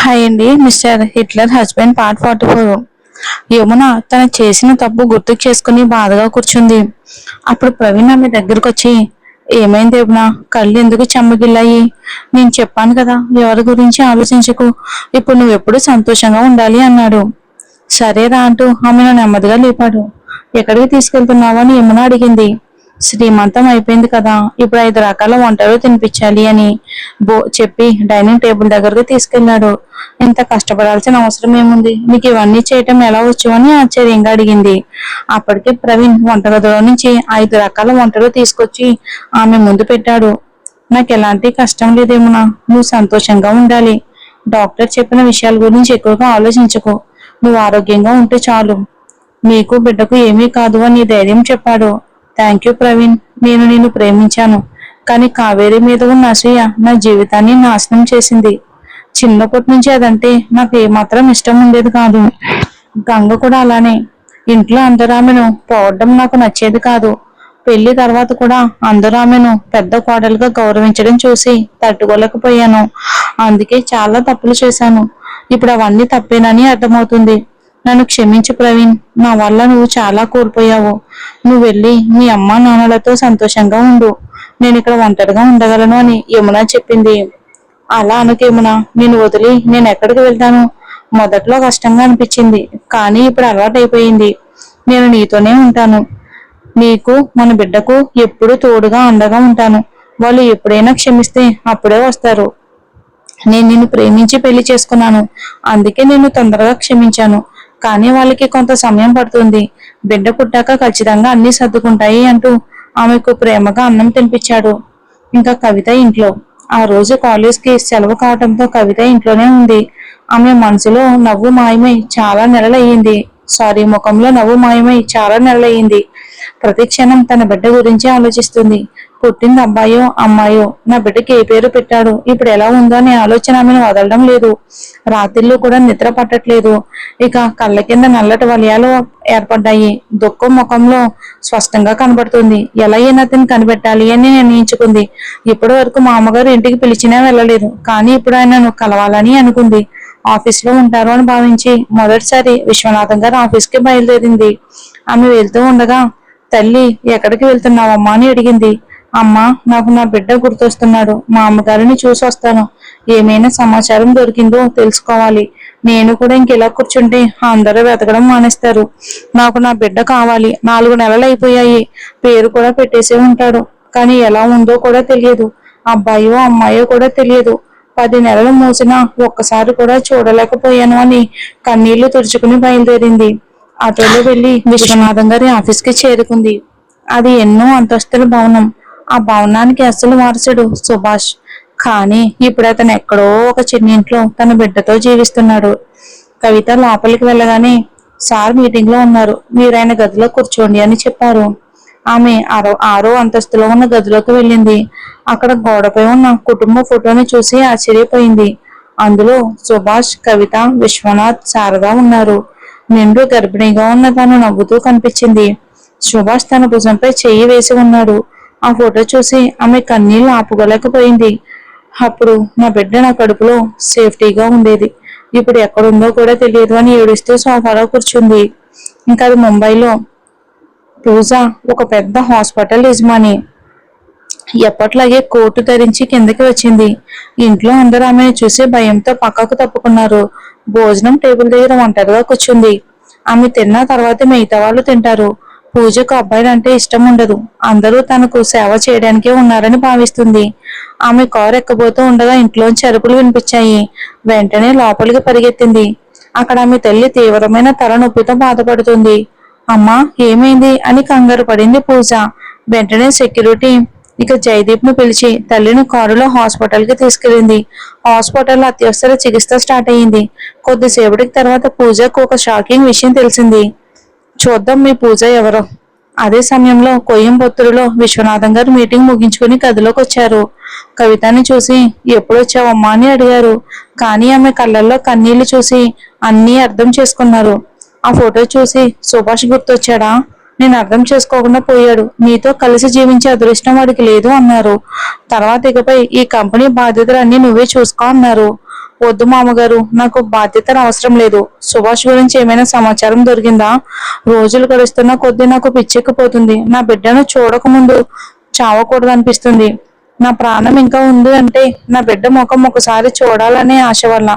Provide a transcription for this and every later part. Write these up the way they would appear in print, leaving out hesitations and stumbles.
Hi అండి. Mister Hitler husband part 44. Yamuna తను చేసిన తప్పు గుర్తుకు చేసుకుని బాధగా కూర్చుంది. అప్పుడు ప్రవీణ్ ఆమె దగ్గరకు వచ్చి, ఏమైంది యమున, కళ్ళు ఎందుకు చెమ్మగిల్లాయి? నేను చెప్పాను కదా, ఎవరి గురించి ఆలోచించకు, ఇప్పుడు నువ్వెప్పుడు సంతోషంగా ఉండాలి అన్నాడు. సరేరా అంటూ ఆమెను నెమ్మదిగా లేపాడు. ఎక్కడికి తీసుకెళ్తున్నావు అని యమున అడిగింది. శ్రీమంతం అయిపోయింది కదా, ఇప్పుడు 5 రకాల వంటలు తినిపించాలి అని చెప్పి డైనింగ్ టేబుల్ దగ్గరకు తీసుకెళ్లాడు. ఇంత కష్టపడాల్సిన అవసరం ఏముంది, నీకు ఇవన్నీ చేయటం ఎలా వచ్చు అని ఆశ్చర్యంగా అడిగింది. అప్పటికే ప్రవీణ్ వంటగదిలో నుంచి 5 రకాల వంటలు తీసుకొచ్చి ఆమె ముందు పెట్టాడు. నాకు ఎలాంటి కష్టం లేదేమోనా, నువ్వు సంతోషంగా ఉండాలి. డాక్టర్ చెప్పిన విషయాల గురించి ఎక్కువగా ఆలోచించకు, నువ్వు ఆరోగ్యంగా ఉంటే చాలు, నీకు బిడ్డకు ఏమీ కాదు అని ధైర్యం చెప్పాడు. థ్యాంక్ యూ ప్రవీణ్, నేను నిన్ను ప్రేమించాను, కానీ కావేరి మీద ఉన్న అసూయ నా జీవితాన్ని నాశనం చేసింది. చిన్నప్పటి నుంచి అదంటే నాకు ఏమాత్రం ఇష్టం ఉండేది కాదు. గంగ కూడా అలానే. ఇంట్లో అందరూ ఆమెను పోవడం నాకు నచ్చేది కాదు. పెళ్లి తర్వాత కూడా అందరూ ఆమెను పెద్ద కోడలుగా గౌరవించడం చూసి తట్టుకోలేకపోయాను. అందుకే చాలా తప్పులు చేశాను. ఇప్పుడు అవన్నీ తప్పేనని అర్థమవుతుంది. నన్ను క్షమించు ప్రవీణ్, నా వల్ల నువ్వు చాలా కోల్పోయావు. నువ్వు వెళ్ళి మీ అమ్మా నాన్నలతో సంతోషంగా ఉండు, నేను ఇక్కడ ఒంటరిగా ఉండగలను అని యమున చెప్పింది. అలా అనకు యమున, నేను వదిలి నేను ఎక్కడికి వెళ్తాను? మొదట్లో కష్టంగా అనిపించింది, కానీ ఇప్పుడు అలవాటైపోయింది. నేను నీతోనే ఉంటాను. నీకు మన బిడ్డకు ఎప్పుడు తోడుగా అండగా ఉంటాను. వాళ్ళు ఎప్పుడైనా క్షమిస్తే అప్పుడే వస్తారు. నేను నిన్ను ప్రేమించి పెళ్లి చేసుకున్నాను, అందుకే నేను తొందరగా క్షమించాను. కానీ వాళ్ళకి కొంత సమయం పడుతుంది. బిడ్డ పుట్టాక ఖచ్చితంగా అన్ని సర్దుకుంటాయి అంటూ ఆమెకు ప్రేమగా అన్నం తినిపించాడు. ఇంకా కవిత ఇంట్లో. ఆ రోజు కాలేజ్కి సెలవు కావడంతో కవిత ఇంట్లోనే ఉంది. ఆమె మనసులో నవ్వు మాయమై చాలా నెలలయ్యింది. ముఖంలో నవ్వు మాయమై చాలా నెలలయ్యింది. ప్రతి క్షణం తన బిడ్డ గురించి ఆలోచిస్తుంది. పుట్టింది అబ్బాయో అమ్మాయో, నా బిడ్డకి ఏ పేరు పెట్టాడు, ఇప్పుడు ఎలా ఉందో అనే ఆలోచన ఆమెను వదలడం లేదు. రాత్రిళ్ళు కూడా నిద్ర పట్టట్లేదు. ఇక కళ్ళ కింద నల్లటి వలయాలు ఏర్పడ్డాయి. దుఃఖం ముఖంలో స్పష్టంగా కనబడుతుంది. ఎలా అయినా అతన్ని కనిపెట్టాలి అని నిర్ణయించుకుంది. ఇప్పటి వరకు మా అమ్మగారు ఇంటికి పిలిచినా వెళ్ళలేదు, కానీ ఇప్పుడు ఆయనను కలవాలని అనుకుంది. ఆఫీస్ లో ఉంటారు అని భావించి మొదటిసారి విశ్వనాథం గారు ఆఫీస్కి బయలుదేరింది. ఆమె వెళ్తూ ఉండగా, తల్లి ఎక్కడికి వెళ్తున్నావమ్మా అని అడిగింది. అమ్మా, నాకు నా బిడ్డ గుర్తొస్తున్నాడు, మా అమ్మగారిని చూసి వస్తాను. ఏమైనా సమాచారం దొరికిందో తెలుసుకోవాలి. నేను కూడా ఇంకెలా కూర్చుంటే అందరూ వెతకడం మానేస్తారు. నాకు నా బిడ్డ కావాలి. 4 నెలలు అయిపోయాయి. పేరు కూడా పెట్టేసే ఉంటాడు, కానీ ఎలా ఉందో కూడా తెలియదు. అబ్బాయో అమ్మాయో కూడా తెలియదు. 10 నెలలు మూసినా ఒక్కసారి కూడా చూడలేకపోయాను అని కన్నీళ్లు తుడుచుకుని బయలుదేరింది. ఆటోలో వెళ్లి విశ్వనాథం గారి ఆఫీస్కి చేరుకుంది. అది ఎన్నో అంతస్తుల భవనం. ఆ భవనానికి అసలు వారసుడు సుభాష్. కానీ ఇప్పుడు అతను ఎక్కడో ఒక చిన్నింట్లో తన బిడ్డతో జీవిస్తున్నాడు. కవిత లోపలికి వెళ్ళగానే, సార్ మీటింగ్ లో ఉన్నారు, మీరు ఆయన గదిలో కూర్చోండి అని చెప్పారు. ఆమె ఆరో అంతస్తులో ఉన్న గదిలోకి వెళ్ళింది. అక్కడ గోడపై ఉన్న కుటుంబ ఫోటోని చూసి ఆశ్చర్యపోయింది. అందులో సుభాష్, కవిత, విశ్వనాథ్, శారద ఉన్నారు. నిండు గర్భిణిగా ఉన్న తను నవ్వుతూ కనిపించింది. సుభాష్ తన భుజంపై చెయ్యి వేసి ఉన్నాడు. ఆ ఫోటో చూసి ఆమె కన్నీళ్లు ఆపుకోలేకపోయింది. అప్పుడు నా బిడ్డ నా కడుపులో సేఫ్టీగా ఉండేది, ఇప్పుడు ఎక్కడుందో కూడా తెలియదు అని ఏడుస్తూ సోఫాలో కూర్చుంది. ఇంకా అది ముంబైలో. పూజ ఒక పెద్ద హాస్పిటల్ యజమాని. ఎప్పట్లాగే కోటు ధరించి కిందకి వచ్చింది. ఇంట్లో అందరూ ఆమెను చూసి భయంతో పక్కకు తప్పుకున్నారు. భోజనం టేబుల్ దగ్గర ఒంటరిగా కూర్చుంది. ఆమె తిన్న తర్వాత మిగతా వాళ్ళు తింటారు. పూజకు అబ్బాయిలంటే ఇష్టం ఉండదు. అందరూ తనకు సేవ చేయడానికే ఉన్నారని భావిస్తుంది. ఆమె కారు ఎక్కబోతూ ఉండగా ఇంట్లోంచి అరుపులు వినిపించాయి. వెంటనే లోపలికి పరిగెత్తింది. అక్కడ ఆమె తల్లి తీవ్రమైన తలనొప్పితో బాధపడుతుంది. అమ్మా, ఏమైంది అని కంగారు పడింది పూజ. వెంటనే సెక్యూరిటీ ఇక జయదీప్ ను పిలిచి తల్లిని కారులో హాస్పిటల్ కి తీసుకెళ్లింది. హాస్పిటల్లో అత్యవసర చికిత్స స్టార్ట్ అయ్యింది. కొద్దిసేపటికి తర్వాత పూజకు ఒక షాకింగ్ విషయం తెలిసింది. చూద్దాం మీ పూజ ఎవరో. అదే సమయంలో కోయంబత్తూరులో విశ్వనాథం గారు మీటింగ్ ముగించుకుని గదిలోకి వచ్చారు. కవితని చూసి ఎప్పుడొచ్చావమ్మా అని అడిగారు. కానీ ఆమె కళ్ళల్లో కన్నీళ్లు చూసి అన్నీ అర్థం చేసుకున్నారు. ఆ ఫోటో చూసి సుభాష్ గుర్తొచ్చాడా? నేను అర్థం చేసుకోకుండా పోయాడు. నీతో కలిసి జీవించే అదృష్టం వాడికి లేదు అన్నారు. తర్వాత ఇకపై ఈ కంపెనీ బాధ్యతలన్నీ నువ్వే చూసుకో అన్నారు. వద్దు మామగారు, నాకు బాధ్యతలు అవసరం లేదు. సుభాష్ గురించి ఏమైనా సమాచారం దొరికిందా? రోజులు గడుస్తున్న కొద్దీ నాకు పిచ్చెక్కిపోతుంది. నా బిడ్డను చూడకముందు చావకూడదనిపిస్తుంది. నా ప్రాణం ఇంకా ఉంది అంటే నా బిడ్డ ముఖం ఒకసారి చూడాలనే ఆశ వల్ల.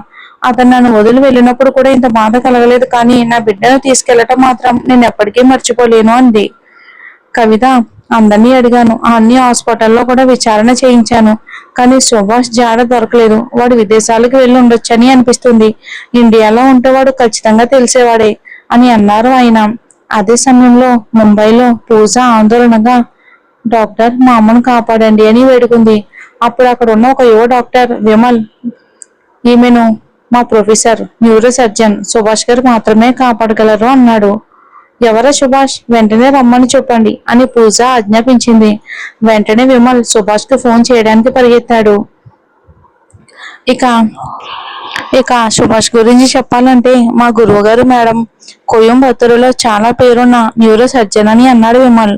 అతను నన్ను వదిలి వెళ్ళినప్పుడు కూడా ఇంత బాధ కలగలేదు, కానీ నా బిడ్డను తీసుకెళ్లటం మాత్రం నేను ఎప్పటికీ మర్చిపోలేను అంది కవిత. అందరినీ అడిగాను, అన్ని హాస్పిటల్లో కూడా విచారణ చేయించాను, కానీ సుభాష్ జాడ దొరకలేదు. వాడు విదేశాలకు వెళ్ళి ఉండొచ్చని అనిపిస్తుంది. ఇండియాలో ఉంటే వాడు ఖచ్చితంగా తెలిసేవాడే అని అన్నారు ఆయన. అదే సమయంలో ముంబైలో పూజ ఆందోళనగా, డాక్టర్ మా అమ్మను కాపాడండి అని వేడుకుంది. అప్పుడు అక్కడ ఉన్న ఒక యువ డాక్టర్ విమల్, ఈమెను మా ప్రొఫెసర్ న్యూరో సర్జన్ సుభాష్ గారు మాత్రమే కాపాడగలరు అన్నాడు. ఎవరా సుభాష్? వెంటనే రమ్మని చెప్పండి అని పూజ ఆజ్ఞాపించింది. వెంటనే విమల్ సుభాష్ కి ఫోన్ చేయడానికి పరిగెత్తాడు. ఇక ఇక సుభాష్ గురించి చెప్పాలంటే మా గురువు గారు మేడం కోయంబత్తూరులో చాలా పేరున్న న్యూరో సర్జన్ అని అన్నాడు విమల్.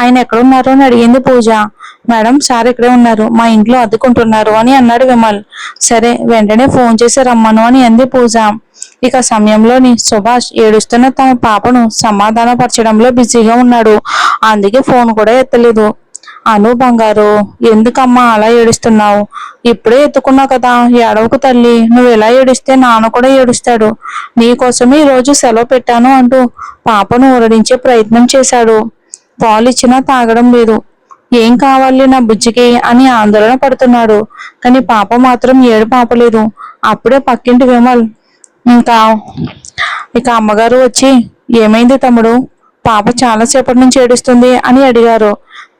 ఆయన ఎక్కడున్నారు అని అడిగింది పూజ. మేడం సార్ ఇక్కడే ఉన్నారు, మా ఇంట్లో అద్దుకుంటున్నారు అని అన్నాడు విమల్. సరే వెంటనే ఫోన్ చేసి రమ్మను అని అంది పూజ. ఇక సమయంలోని సుభాష్ ఏడుస్తున్న తన పాపను సమాధానపరచడంలో బిజీగా ఉన్నాడు. అందుకే ఫోన్ కూడా ఎత్తలేదు. అను బంగారు, ఎందుకమ్మా అలా ఏడుస్తున్నావు? ఇప్పుడే ఎత్తుకున్నావు కదా, ఏడవకు తల్లి. నువ్వు ఎలా ఏడిస్తే నాన్న కూడా ఏడుస్తాడు. నీకోసమే ఈ రోజు సెలవు పెట్టాను అంటూ పాపను ఊరడించే ప్రయత్నం చేశాడు. పాలు ఇచ్చినా తాగడం లేదు. ఏం కావాలి నా బుజ్జికి అని ఆందోళన పడుతున్నాడు. కానీ పాప మాత్రం ఏడు పాపలేదు. అప్పుడే పక్కింటి విమల్ ఇంకా ఇక అమ్మగారు వచ్చి, ఏమైంది తమ్ముడు, పాప చాలాసేపటి నుంచి ఏడుస్తుంది అని అడిగారు.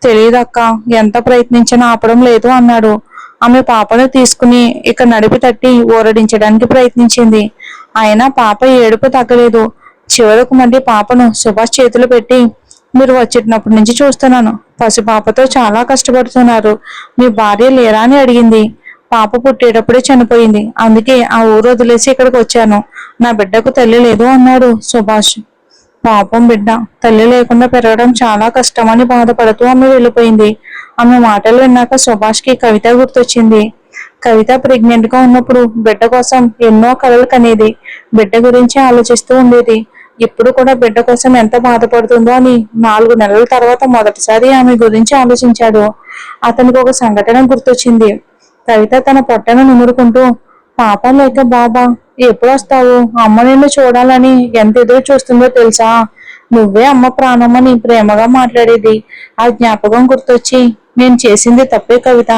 తెలియదక్క, ఎంత ప్రయత్నించినా ఆపడం లేదు అన్నాడు. ఆమె పాపను తీసుకుని ఇక నడిపి తట్టి ఊరడించడానికి ప్రయత్నించింది. అయినా పాప ఏడుపు తగ్గలేదు. చివరకు మళ్ళీ పాపను సుభాష్ చేతులు పెట్టి, మీరు వచ్చేటప్పటి నుంచి చూస్తున్నాను, పసిపాపతో చాలా కష్టపడుతున్నారు. మీ భార్య లేరా అని అడిగింది. పాప పుట్టేటప్పుడే చనిపోయింది, అందుకే ఆ ఊరు వదిలేసి ఇక్కడికి వచ్చాను. నా బిడ్డకు తల్లి లేదు అన్నాడు సుభాష్. పాపం బిడ్డ, తల్లి లేకుండా పెరగడం చాలా కష్టమని బాధపడుతూ ఆమె వెళ్ళిపోయింది. ఆమె మాటలు విన్నాక సుభాష్ కి కవిత గుర్తొచ్చింది. కవిత ప్రెగ్నెంట్ గా ఉన్నప్పుడు బిడ్డ కోసం ఎన్నో కలలు కనేది. బిడ్డ గురించి ఆలోచిస్తూ ఉండేది. ఇప్పుడు కూడా బిడ్డ కోసం ఎంత బాధపడుతుందో అని 4 నెలల తర్వాత మొదటిసారి ఆమె గురించి ఆలోచించాడు. అతనికి ఒక సంఘటన గుర్తొచ్చింది. కవిత తన పొట్టను నిమురుకుంటూ, పాప లేక బాబా ఎప్పుడు వస్తావు, అమ్మ నిన్ను చూడాలని ఎంత ఎదురు చూస్తుందో తెలుసా, నువ్వే అమ్మ ప్రాణమని ప్రేమగా మాట్లాడేది. ఆ జ్ఞాపకం గుర్తొచ్చి, నేను చేసింది తప్పే కవిత,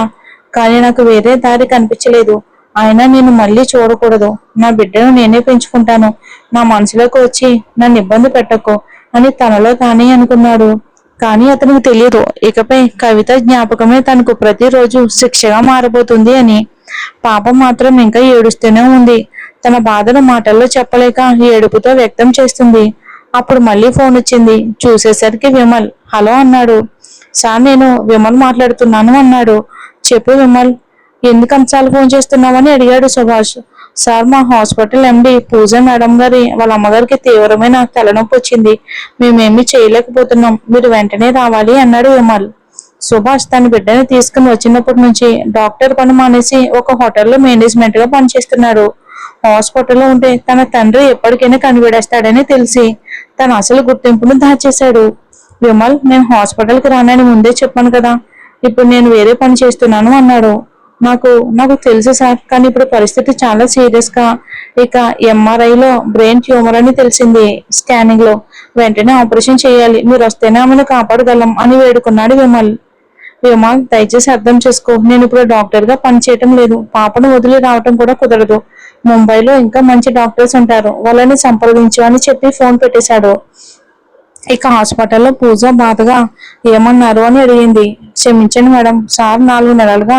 కానీ నాకు వేరే దారి కనిపించలేదు. అయినా నేను మళ్ళీ చూడకూడదు. నా బిడ్డను నేనే పెంచుకుంటాను. నా మనసులోకి వచ్చి నన్ను ఇబ్బంది పెట్టకు అని తనలో తానే అనుకున్నాడు. కానీ అతనికి తెలియదు, ఇకపై కవిత జ్ఞాపకమే తనకు ప్రతిరోజు శిక్షగా మారబోతుంది అని. పాప మాత్రం ఇంకా ఏడుస్తూనే ఉంది. తన బాధను మాటల్లో చెప్పలేక ఏడుపుతో వ్యక్తం చేస్తుంది. అప్పుడు మళ్ళీ ఫోన్ వచ్చింది. చూసేసరికి విమల్ హలో అన్నాడు. సార్, నేను విమల్ మాట్లాడుతున్నాను అన్నాడు. చెప్పు విమల్, ఎందుకు అంతసార్లు ఫోన్ చేస్తున్నావని అడిగాడు సుభాష్. సార్, మా హాస్పిటల్ ఎండి పూజ మేడం గారి వాళ్ళ అమ్మగారికి తీవ్రమైన తలనొప్పి వచ్చింది. మేమేమీ చేయలేకపోతున్నాం, మీరు వెంటనే రావాలి అన్నాడు విమల్. సుభాష్ తన బిడ్డని తీసుకుని వచ్చినప్పటి నుంచి డాక్టర్ పని మానేసి ఒక హోటల్లో మేనేజ్మెంట్ గా పనిచేస్తున్నాడు. హాస్పిటల్లో ఉంటే తన తండ్రి ఎప్పటికైనా కనిపెడేస్తాడని తెలిసి తన అసలు గుర్తింపును దాచేశాడు. విమల్, నేను హాస్పిటల్కి రానని ముందే చెప్పాను కదా, ఇప్పుడు నేను వేరే పని చేస్తున్నాను అన్నాడు. నాకు నాకు తెలుసు సార్, కానీ ఇప్పుడు పరిస్థితి చాలా సీరియస్ గా, ఇక ఎంఆర్ఐలో బ్రెయిన్ ట్యూమర్ అని తెలిసింది. స్కానింగ్ లో వెంటనే ఆపరేషన్ చేయాలి. మీరు వస్తేనే ఆమెను కాపాడగలం అని వేడుకున్నాడు విమల్. విమల్, దయచేసి అర్థం చేసుకో, నేను ఇప్పుడు డాక్టర్ గా పని చేయటం లేదు. పాపను వదిలి రావటం కూడా కుదరదు. ముంబైలో ఇంకా మంచి డాక్టర్స్ ఉంటారు, వాళ్ళని సంప్రదించు అని చెప్పి ఫోన్ పెట్టేశాడు. ఇక హాస్పిటల్లో పూజ బాధగా, ఏమన్నారు అని అడిగింది. క్షమించండి మేడం, సార్ 4 నెలలుగా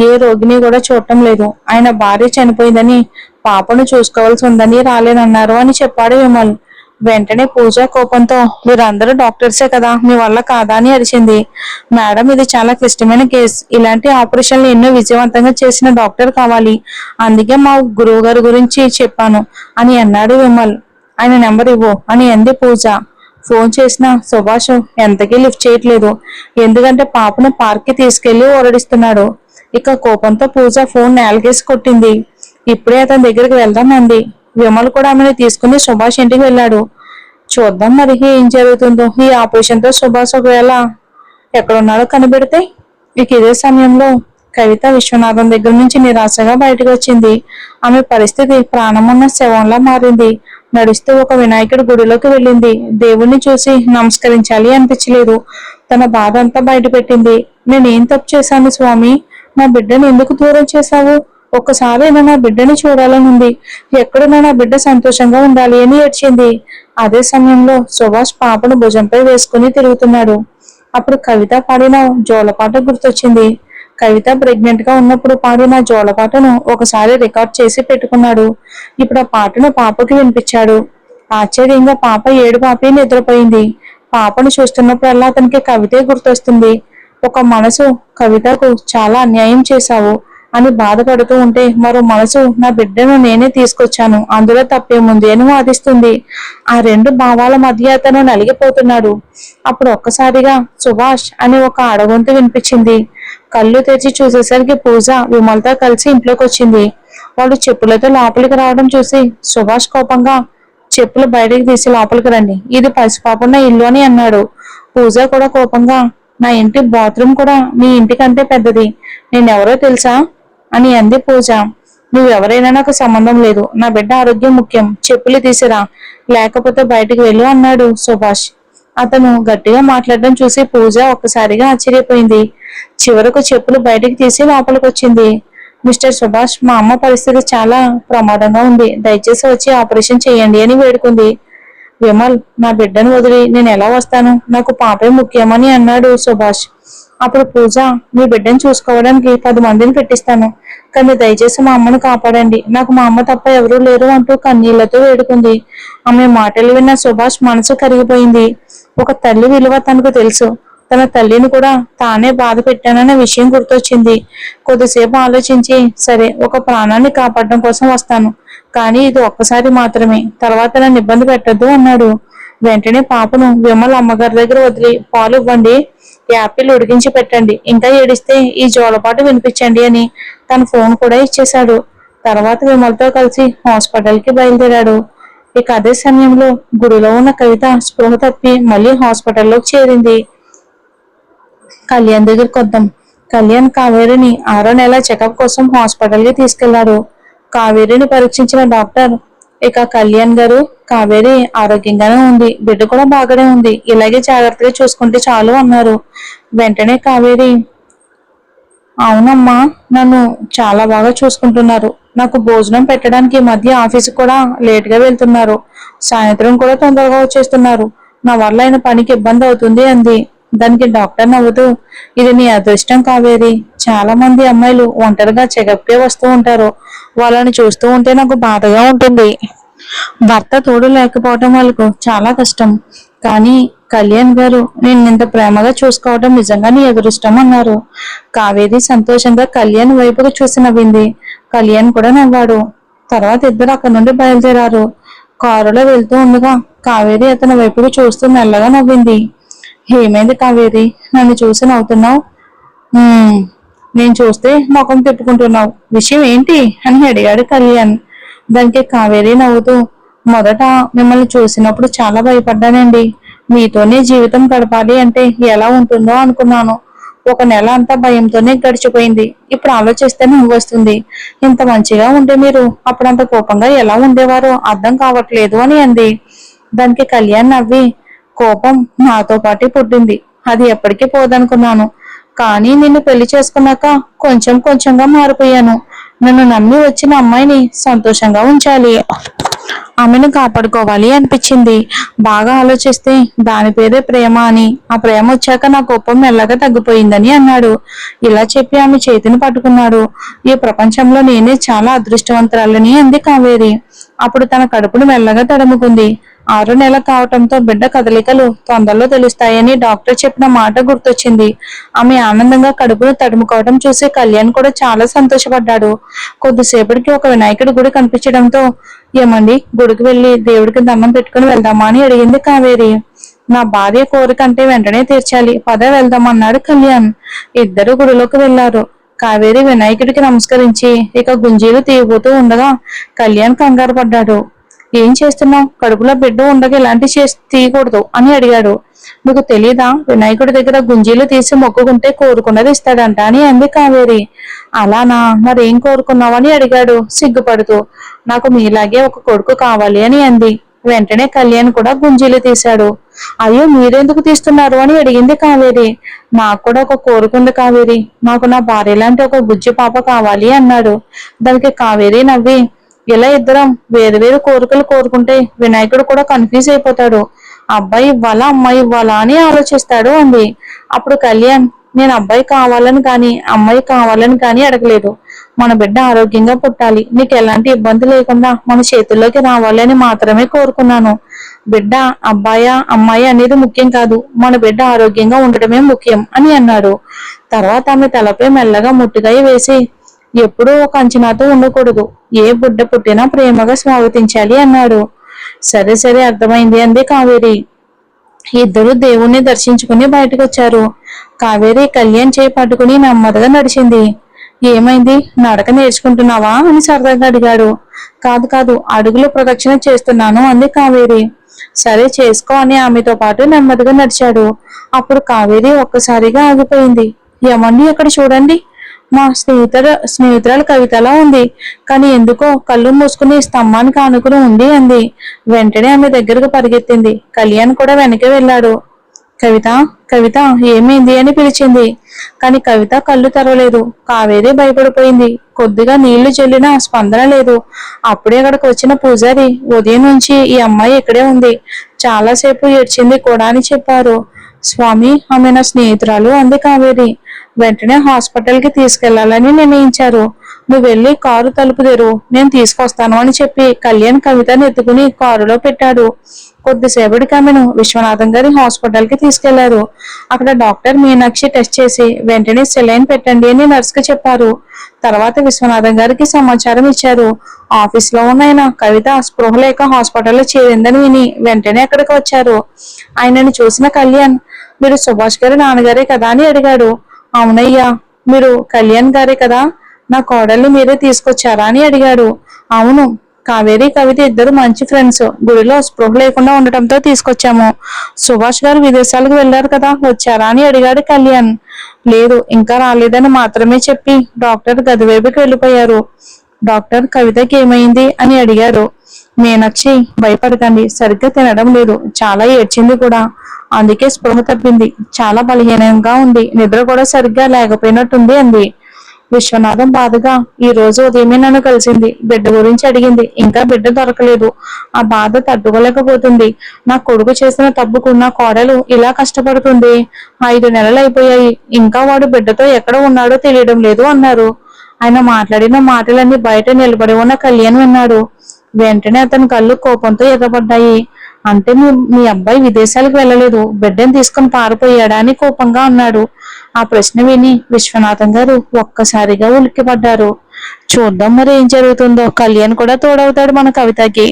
ఏ రోగిని కూడా చూడటం లేదు. ఆయన భార్య చనిపోయిందని, పాపను చూసుకోవాల్సి ఉందని రాలేనన్నారు అని చెప్పాడు విమల్. వెంటనే పూజ కోపంతో, మీరందరూ డాక్టర్సే కదా, మీ వల్ల కాదా అని అరిచింది. మేడం, ఇది చాలా క్లిష్టమైన కేసు. ఇలాంటి ఆపరేషన్లు ఎన్నో విజయవంతంగా చేసిన డాక్టర్ కావాలి. అందుకే మా గురువు గారి గురించి చెప్పాను అని అన్నాడు విమల్. ఆయన నెంబర్ ఇవ్వు అని అంది పూజ. ఫోన్ చేసిన సుభాష్ ఎంతకీ లిఫ్ట్ చేయట్లేదు. ఎందుకంటే పాపను పార్క్ కి తీసుకెళ్లి ఓరడిస్తున్నాడు. ఇక కోపంతో పూజ ఫోన్ నేలకేసి కొట్టింది. ఇప్పుడే అతని దగ్గరికి వెళ్దాం అంది. విమల్ కూడా ఆమెను తీసుకుని సుభాష్ ఇంటికి వెళ్ళాడు. చూద్దాం మరి ఏం జరుగుతుందో. ఈ ఆపరేషన్ తో సుభాష్ ఒకవేళ ఎక్కడున్నాడో కనిపెడితే. ఇక ఇదే సమయంలో కవిత విశ్వనాథం దగ్గర నుంచి నిరాశగా బయటకు వచ్చింది. ఆమె పరిస్థితి ప్రాణమున్న శవంలా మారింది. నడుస్తూ ఒక వినాయకుడి గుడిలోకి వెళ్ళింది. దేవుణ్ణి చూసి నమస్కరించాలి అనిపించలేదు. తన బాధ అంతా బయట పెట్టింది. నేనేం తప్పు చేశాను స్వామి? నా బిడ్డను ఎందుకు దూరం చేశావు? ఒక్కసారి నా బిడ్డని చూడాలని ఉంది. ఎక్కడున్నా నా బిడ్డ సంతోషంగా ఉండాలి అని ఏడ్చింది. అదే సమయంలో సుభాష్ పాపను భుజంపై వేసుకుని తిరుగుతున్నాడు. అప్పుడు కవిత పాడిన జోలపాట గుర్తొచ్చింది. కవిత ప్రెగ్నెంట్ గా ఉన్నప్పుడు పాడిన జోలపాటను ఒకసారి రికార్డ్ చేసి పెట్టుకున్నాడు. ఇప్పుడు ఆ పాటను పాపకి వినిపించాడు. ఆశ్చర్యంగా పాప ఏడు పాపి నిద్రపోయింది. పాపను చూస్తున్నప్పుడల్లా అతనికి కవితే గుర్తొస్తుంది. ఒక మనసు కవితకు చాలా అన్యాయం చేశావు అని బాధపడుతూ ఉంటే, మరో మనసు నా బిడ్డను నేనే తీసుకొచ్చాను, అందులో తప్పేముంది అని వాదిస్తుంది. ఆ రెండు భావాల మధ్య అతను నలిగిపోతున్నాడు. అప్పుడు ఒక్కసారిగా సుభాష్ అని ఒక అడగొంతు వినిపించింది. కళ్ళు తెరిచి చూసేసరికి పూజ విమల్తో కలిసి ఇంట్లోకి వచ్చింది. వాళ్ళు చెప్పులతో లోపలికి రావడం చూసి సుభాష్ కోపంగా, చెప్పులు బయటకు తీసి లోపలికి రండి, ఇది పసిపాపున్న ఇల్లు అని అన్నాడు. పూజ కూడా కోపంగా, నా ఇంటి బాత్రూమ్ కూడా మీ ఇంటికంటే పెద్దది, నేనెవరో తెలుసా అని అంది పూజ. నువ్వెవరైనా నాకు సంబంధం లేదు, నా బిడ్డ ఆరోగ్యం ముఖ్యం, చెప్పులు తీసిరా, లేకపోతే బయటికి వెళ్ళు అన్నాడు సుభాష్. అతను గట్టిగా మాట్లాడడం చూసి పూజ ఒక్కసారిగా ఆశ్చర్యపోయింది. చివరకు చెప్పులు బయటికి తీసి లోపలికి వచ్చింది. మిస్టర్ సుభాష్, మా అమ్మ పరిస్థితి చాలా ప్రమాదంగా ఉంది, దయచేసి వచ్చి ఆపరేషన్ చేయండి అని వేడుకుంది. విమల్, నా బిడ్డను వదిలి నేను ఎలా వస్తాను? నాకు పాపే ముఖ్యమని అన్నాడు సుభాష్. అప్పుడు పూజ, మీ బిడ్డను చూసుకోవడానికి 10 మందిని పెట్టిస్తాను, కానీ దయచేసి మా అమ్మను కాపాడండి, నాకు మా అమ్మ తప్ప ఎవరూ లేరు అంటూ కన్నీళ్లతో వేడుకుంది. ఆమె మాటలు విన్న సుభాష్ మనసు కరిగిపోయింది. ఒక తల్లి విలువ తనకు తెలుసు. తన తల్లిని కూడా తానే బాధ పెట్టానన్న విషయం గుర్తొచ్చింది. కొద్దిసేపు ఆలోచించి, సరే, ఒక ప్రాణాన్ని కాపాడడం కోసం వస్తాను, కానీ ఇది ఒక్కసారి మాత్రమే, తర్వాత నన్ను ఇబ్బంది పెట్టద్దు అన్నాడు. వెంటనే పాపను విమల్ అమ్మగారి దగ్గర వదిలి, పాలు ఇవ్వండి, యాపిల్ ఉడికించి పెట్టండి, ఇంకా ఏడిస్తే ఈ జోలపాటు వినిపించండి అని తన ఫోన్ కూడా ఇచ్చేశాడు. తర్వాత విమల్తో కలిసి హాస్పిటల్కి బయలుదేరాడు. ఇక అదే సమయంలో గుడిలో ఉన్న కవిత స్పృహ తప్పి మళ్ళీ హాస్పిటల్లోకి చేరింది. కళ్యాణ్ దగ్గరికి వద్దాం. కళ్యాణ్ కావేరిని 6వ నెల చెకప్ కోసం హాస్పిటల్కి తీసుకెళ్లారు. కావేరిని పరీక్షించిన డాక్టర్, ఇక కళ్యాణ్ గారు, కావేరి ఆరోగ్యంగానే ఉంది, బిడ్డ కూడా బాగానే ఉంది, ఇలాగే జాగ్రత్తగా చూసుకుంటే చాలు అన్నారు. వెంటనే కావేరి, అవునమ్మా, నన్ను చాలా బాగా చూసుకుంటున్నారు, నాకు భోజనం పెట్టడానికి ఈ మధ్య ఆఫీసు కూడా లేట్గా వెళ్తున్నారు, సాయంత్రం కూడా తొందరగా వచ్చేస్తున్నారు, నా వల్ల ఆయన పనికి ఇబ్బంది అవుతుంది అంది. దానికి డాక్టర్ నవ్వుతూ, ఇది నీ అదృష్టం కావేరి, చాలా మంది అమ్మాయిలు ఒంటరిగా చెకప్కే వస్తూ ఉంటారు, వాళ్ళని చూస్తూ ఉంటే నాకు బాధగా ఉంటుంది, భర్త తోడు లేకపోవటం వాళ్ళకు చాలా కష్టం, కానీ కళ్యాణ్ గారు నిన్నింత ప్రేమగా చూసుకోవడం నిజంగా నీ అదృష్టం అన్నారు. కావేరి సంతోషంగా కళ్యాణ్ వైపుకు చూసి నవ్వింది. కళ్యాణ్ కూడా నవ్వాడు. తర్వాత ఇద్దరు అక్కడి నుండి బయలుదేరారు. కారులో వెళ్తూ ఉండగా కావేరి అతని వైపుకు చూస్తూ మెల్లగా నవ్వింది. ఏమైంది కావేరి, నన్ను చూసి నవ్వుతున్నావు? నేను చూస్తే ముఖం తిప్పుకుంటున్నావు, విషయం ఏంటి అని అడిగాడు కళ్యాణ్. దానికి కావేరి నవ్వుతూ, మొదట మిమ్మల్ని చూసినప్పుడు చాలా భయపడ్డానండి, మీతోనే జీవితం గడపాలి అంటే ఎలా ఉంటుందో అనుకున్నాను, 1 నెల అంతా భయంతోనే గడిచిపోయింది, ఇప్పుడు ఆలోచిస్తే నవ్వు వస్తుంది, ఇంత మంచిగా ఉంటే మీరు అప్పుడంత కోపంగా ఎలా ఉండేవారో అర్థం కావట్లేదు అని అంది. దానికి కళ్యాణ్ నవ్వి, కోపం నాతో పాటే పుట్టింది, అది ఎప్పటికీ పోదనుకున్నాను, కానీ నిన్ను పెళ్లి చేసుకున్నాక కొంచెం కొంచెంగా మారిపోయాను, నన్ను నమ్మి వచ్చిన అమ్మాయిని సంతోషంగా ఉంచాలి, ఆమెను కాపాడుకోవాలి అనిపించింది, బాగా ఆలోచిస్తే దాని పేరే ప్రేమ అని, ఆ ప్రేమ వచ్చాక నా కోపం మెల్లగా తగ్గిపోయిందని అన్నాడు. ఇలా చెప్పి ఆమె చేతిని పట్టుకున్నాడు. ఈ ప్రపంచంలో నేనే చాలా అదృష్టవంతురాలని అంది కావేరి. అప్పుడు తన కడుపును మెల్లగా తడుముకుంది. 6వ నెల కావటంతో బిడ్డ కదలికలు తొందరలో తెలుస్తాయని డాక్టర్ చెప్పిన మాట గుర్తొచ్చింది. ఆమె ఆనందంగా కడుపును తడుముకోవడం చూసి కళ్యాణ్ కూడా చాలా సంతోషపడ్డాడు. కొద్దిసేపటికి ఒక వినాయకుడి గుడి కనిపించడంతో, ఏమండి, గుడికి వెళ్లి దేవుడికి దండం పెట్టుకుని వెళ్దామా అని అడిగింది కావేరి. నా భార్య కోరిక అంటే వెంటనే తీర్చాలి, పద వెళ్దామన్నాడు కళ్యాణ్. ఇద్దరు గుడిలోకి వెళ్లారు. కావేరి వినాయకుడికి నమస్కరించి ఇక గుంజీలు తీయబోతూ ఉండగా కళ్యాణ్ కంగారు పడ్డాడు. ఏం చేస్తున్నావు? కడుపులో బిడ్డ ఉండగా ఇలాంటి చేసి తీయకూడదు అని అడిగాడు. నీకు తెలీదా? వినాయకుడి దగ్గర గుంజీలు తీసి మొక్కుకుంటే కోరుకున్నది ఇస్తాడంట అని అంది కావేరి. అలానా? మరేం కోరుకున్నావని అడిగాడు సిగ్గుపడుతూ. నాకు మీలాగే ఒక కొడుకు కావాలి అని అంది. వెంటనే కళ్యాణ్ కూడా గుంజీలు తీశాడు. అయ్యో, మీరెందుకు తీస్తున్నారు అని అడిగింది కావేరి. నాకు కూడా ఒక కోరుకుంది కావేరి. నాకు నా భార్య లాంటి ఒక బుజ్జి పాప కావాలి అన్నాడు. దానికి కావేరి నవ్వి, ఇలా ఇద్దరం వేరు వేరు కోరికలు కోరుకుంటే వినాయకుడు కూడా కన్ఫ్యూజ్ అయిపోతాడు. అబ్బాయి ఇవ్వాలా అమ్మాయి ఇవ్వాలా అని ఆలోచిస్తాడు అంది. అప్పుడు కళ్యాణ్, నేను అబ్బాయి కావాలని కానీ అమ్మాయి కావాలని కానీ అడగలేదు. మన బిడ్డ ఆరోగ్యంగా పుట్టాలి, నీకు ఎలాంటి ఇబ్బంది లేకుండా మన చేతుల్లోకి రావాలి అని మాత్రమే కోరుకున్నాను. బిడ్డ అబ్బాయా అమ్మాయి అనేది ముఖ్యం కాదు, మన బిడ్డ ఆరోగ్యంగా ఉండటమే ముఖ్యం అని అన్నాడు. తర్వాత ఆమె తలపై మెల్లగా ముట్టుగాయ వేసి, ఎప్పుడూ ఒక అంచనాతో ఉండకూడదు, ఏ బిడ్డ పుట్టినా ప్రేమగా స్వాగతించాలి అన్నాడు. సరే సరే, అర్థమైంది అంది కావేరి. ఇద్దరు దేవుణ్ణి దర్శించుకుని బయటకు వచ్చారు. కావేరి కళ్యాణ్ చేయి పట్టుకుని నెమ్మదిగా నడిచింది. ఏమైంది, నడక నేర్చుకుంటున్నావా అని సరదాగా అడిగాడు. కాదు కాదు, అడుగులు ప్రదక్షిణ చేస్తున్నాను అంది కావేరి. సరే చేసుకో అని ఆమెతో పాటు నెమ్మదిగా నడిచాడు. అప్పుడు కావేరి ఒక్కసారిగా ఆగిపోయింది. ఏమండి, అక్కడ చూడండి, మా స్నేహితురాలు కవితలా ఉంది, కానీ ఎందుకో కళ్ళు మూసుకుని స్తంభానికి ఆనుకుని ఉంది అంది. వెంటనే ఆమె దగ్గరకు పరిగెత్తింది. కళ్యాణ్ కూడా వెనక్కి వెళ్ళాడు. కవిత, కవిత, ఏమైంది అని పిలిచింది. కాని కవిత కళ్ళు తెరవలేదు. కావేరి భయపడిపోయింది. కొద్దిగా నీళ్లు చెల్లినా స్పందన లేదు. అప్పుడే అక్కడికి వచ్చిన పూజారి, ఉదయం నుంచి ఈ అమ్మాయి ఇక్కడే ఉంది, చాలాసేపు ఏడ్చింది కూడా అని చెప్పారు. స్వామి, ఆమె నా స్నేహితురాలు అంది కావేరి. వెంటనే హాస్పిటల్ కి తీసుకెళ్లాలని నిర్ణయించారు. నువ్వు వెళ్ళి కారు తలుపు తెరు, నేను తీసుకొస్తాను అని చెప్పి కళ్యాణ్ కవితను ఎత్తుకుని కారులో పెట్టాడు. కొద్దిసేపటికి ఆమెను విశ్వనాథం గారి హాస్పిటల్ కి తీసుకెళ్లారు. అక్కడ డాక్టర్ మీనాక్షి టెస్ట్ చేసి వెంటనే సెలైన్ పెట్టండి అని నర్స్ కి చెప్పారు. తర్వాత విశ్వనాథం గారికి సమాచారం ఇచ్చారు. ఆఫీస్ లో ఉన్న ఆయన కవిత స్పృహ లేక హాస్పిటల్లో చేరిందని విని వెంటనే అక్కడికి వచ్చారు. ఆయనను చూసిన కళ్యాణ్, మీరు సుభాష్ గారి నాన్నగారే కదా అని అడిగాడు. అవునయ్యా, మీరు కళ్యాణ్ గారే కదా, నా కోడల్ని మీరే తీసుకొచ్చారా అని అడిగాడు. అవును, కావేరి కవిత ఇద్దరు మంచి ఫ్రెండ్స్, గుడిలో స్పృహ లేకుండా ఉండటంతో తీసుకొచ్చాము. సుభాష్ గారు విదేశాలకు వెళ్లారు కదా, వచ్చారా అని అడిగాడు కళ్యాణ్. లేదు, ఇంకా రాలేదని మాత్రమే చెప్పి డాక్టర్ గది వైపుకి వెళ్ళిపోయారు. డాక్టర్, కవితకి ఏమైంది అని అడిగారు. మీనాక్షి, భయపడకండి, సరిగ్గా తినడం లేదు, చాలా ఏడ్చింది కూడా, అందుకే స్పృహ తప్పింది, చాలా బలహీనంగా ఉంది, నిద్ర కూడా సరిగ్గా లేకపోయినట్టుంది అంది. విశ్వనాథం బాధగా, ఈ రోజు ఉదయమే నన్ను కలిసింది, బిడ్డ గురించి అడిగింది, ఇంకా బిడ్డ దొరకలేదు, ఆ బాధ తట్టుకోలేకపోతుంది. నా కొడుకు చేసిన తప్పుకు నా కోడలు ఇలా కష్టపడుతుంది. 5 నెలలు అయిపోయాయి, ఇంకా వాడు బిడ్డతో ఎక్కడ ఉన్నాడో తెలియడం లేదు అన్నారు. ఆయన మాట్లాడిన మాటలన్నీ బయట నిలబడి ఉన్న కళ్యాణ్ విన్నాడు. వెంటనే అతని కళ్ళు కోపంతో ఎగబడ్డాయి. అంటే మీ అబ్బాయి విదేశాలకు వెళ్ళలేదు, బిడ్డను తీసుకుని పారిపోయాడా అని కోపంగా అన్నాడు. ఆ ప్రశ్న విని విశ్వనాథం గారు ఒక్కసారిగా ఉలిక్కిపడ్డారు. చూద్దాం మరి ఏం జరుగుతుందో, కళ్యాణ్ కూడా తోడవుతాడు మన కవితకి.